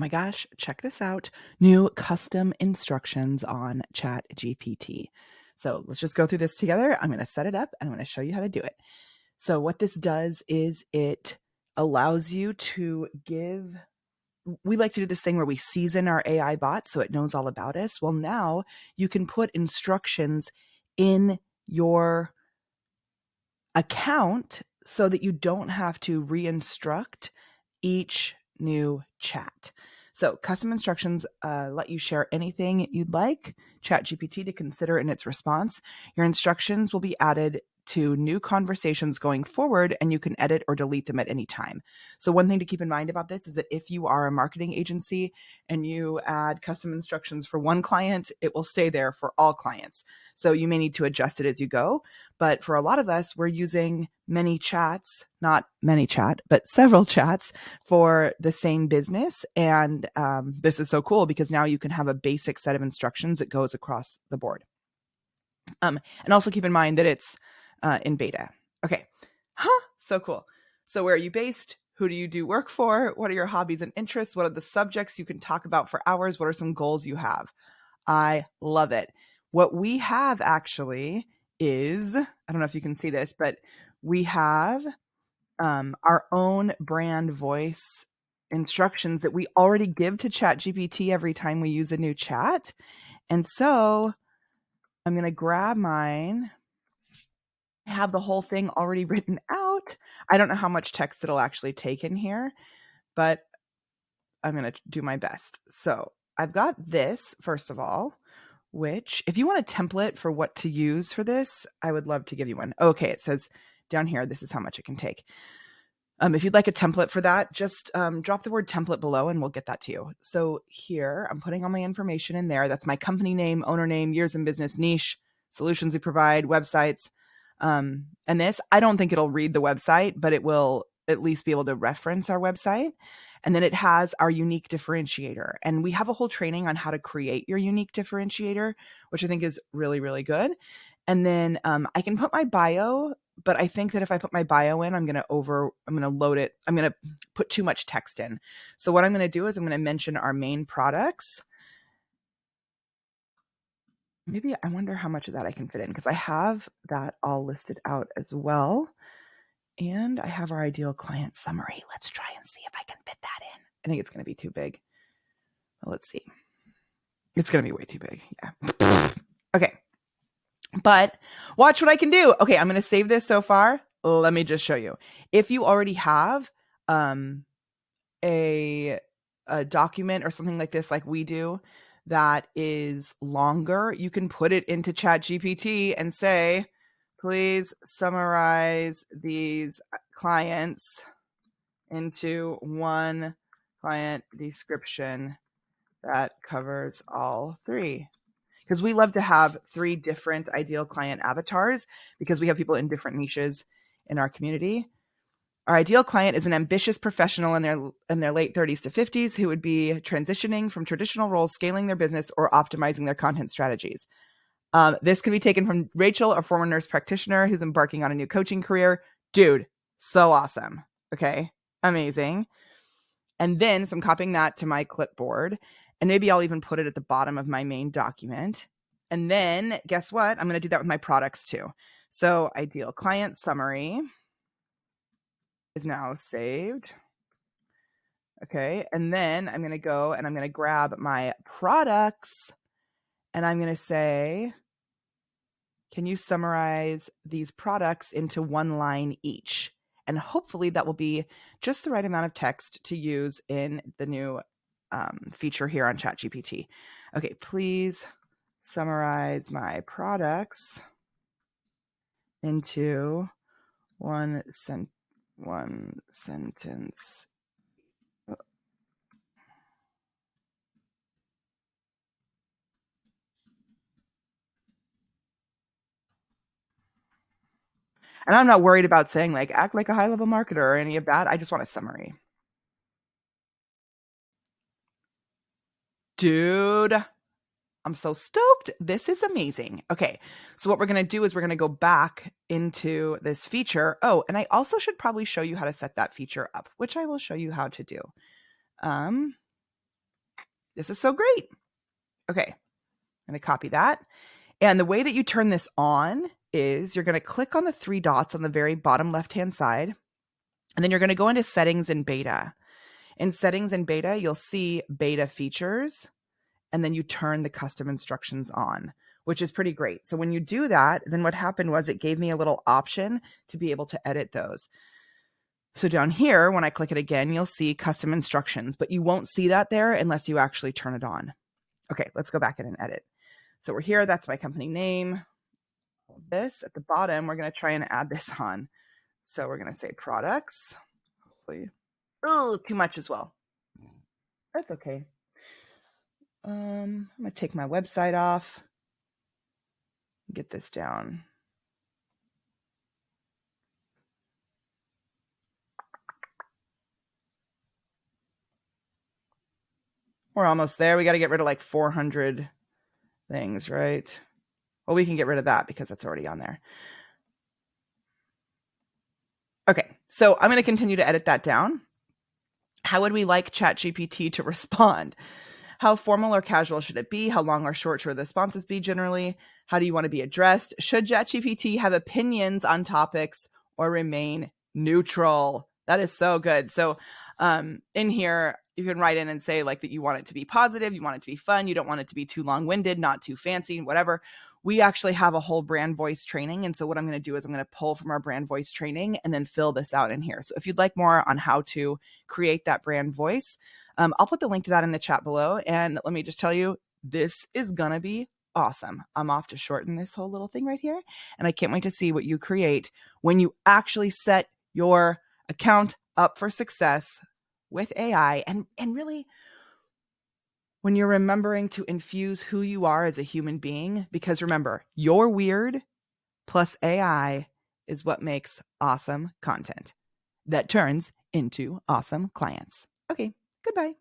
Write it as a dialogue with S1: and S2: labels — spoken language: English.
S1: my gosh, check this out. New custom instructions on Chat GPT. So let's just go through this together. I'm going to set it up and I'm going to show you how to do it. So what this does is it allows you to give, we like to do this thing where we season our AI bot so it knows all about us. Well, now you can put instructions in your account so that you don't have to re-instruct each new chat. So custom instructions let you share anything you'd like ChatGPT to consider in its response. Your instructions will be added to new conversations going forward, and you can edit or delete them at any time. So one thing to keep in mind about this is that if you are a marketing agency and you add custom instructions for one client, it will stay there for all clients. So you may need to adjust it as you go. But for a lot of us, we're using many chats, not many chat, but several chats for the same business. And this is so cool because now you can have a basic set of instructions that goes across the board. And also keep in mind that it's in beta. Okay. So cool. So where are you based? Who do you do work for? What are your hobbies and interests? What are the subjects you can talk about for hours? What are some goals you have? I love it. What we have actually is, I don't know if you can see this, but we have our own brand voice instructions that we already give to ChatGPT every time we use a new chat. And so I'm going to grab mine. I have the whole thing already written out. I don't know how much text it'll actually take in here, but I'm going to do my best. So I've got this, first of all, which if you want a template for what to use for this, I would love to give you one. Okay, it says down here, this is how much it can take. If you'd like a template for that, just drop the word template below and we'll get that to you. So here, I'm putting all my information in there. That's my company name, owner name, years in business, niche, solutions we provide, websites. And this, I don't think it'll read the website, but it will at least be able to reference our website. And then it has our unique differentiator. And we have a whole training on how to create your unique differentiator, which I think is really, really good. And then I can put my bio, but I think that if I put my bio in, I'm going to load it. I'm going to put too much text in. So what I'm going to do is I'm going to mention our main products. Maybe I wonder how much of that I can fit in because I have that all listed out as well. And I have our ideal client summary. Let's try and see if I can fit that in. I think it's going to be too big. Well, let's see. It's going to be way too big. Yeah. Okay. But watch what I can do. Okay, I'm going to save this so far. Let me just show you. If you already have a document or something like this, like we do, that is longer, you can put it into ChatGPT and say, please summarize these clients into one client description that covers all three. Because we love to have 3 different ideal client avatars because we have people in different niches in our community. Our ideal client is an ambitious professional in their late 30s to 50s who would be transitioning from traditional roles, scaling their business, or optimizing their content strategies. This can be taken from Rachel, a former nurse practitioner who's embarking on a new coaching career. Dude, so awesome. Okay, amazing. And then, so I'm copying that to my clipboard, and maybe I'll even put it at the bottom of my main document. And then guess what? I'm going to do that with my products too. So ideal client summary is now saved. Okay. And then I'm going to go and I'm going to grab my products and I'm going to say, can you summarize these products into one line each? And hopefully that will be just the right amount of text to use in the new feature here on ChatGPT. Okay, please summarize my products into one sentence. And I'm not worried about saying like act like a high-level marketer or any of that. I just want a summary. Dude, I'm so stoked. This is amazing. Okay, so what we're going to do is we're going to go back into this feature. Oh, and I also should probably show you how to set that feature up, which I will show you how to do. This is so great. Okay, I'm going to copy that. And the way that you turn this on is you're going to click on the three dots on the very bottom left-hand side, and then you're going to go into settings and beta. In settings and beta, you'll see beta features, and then you turn the custom instructions on, which is pretty great. So when you do that, then what happened was it gave me a little option to be able to edit those. So down here, when I click it again, you'll see custom instructions, but you won't see that there unless you actually turn it on. Okay, let's go back in and edit. So we're here. That's my company name. This at the bottom, we're going to try and add this on. So we're going to say products. Hopefully, oh, too much as well. That's okay. I'm going to take my website off. Get this down. We're almost there. We got to get rid of like 400 things, right? Well, we can get rid of that because that's already on there. Okay, so I'm going to continue to edit that down. How would we like ChatGPT to respond? How formal or casual should it be? How long or short should the responses be generally? How do you want to be addressed? Should ChatGPT have opinions on topics or remain neutral? That is so good. So in here, you can write in and say like that you want it to be positive, you want it to be fun, you don't want it to be too long-winded, not too fancy, whatever. We actually have a whole brand voice training. And so what I'm going to do is I'm going to pull from our brand voice training and then fill this out in here. So if you'd like more on how to create that brand voice, I'll put the link to that in the chat below. And let me just tell you, this is going to be awesome. I'm off to shorten this whole little thing right here. And I can't wait to see what you create when you actually set your account up for success with AI and really when you're remembering to infuse who you are as a human being, because remember, you're weird plus AI is what makes awesome content that turns into awesome clients. Okay, goodbye.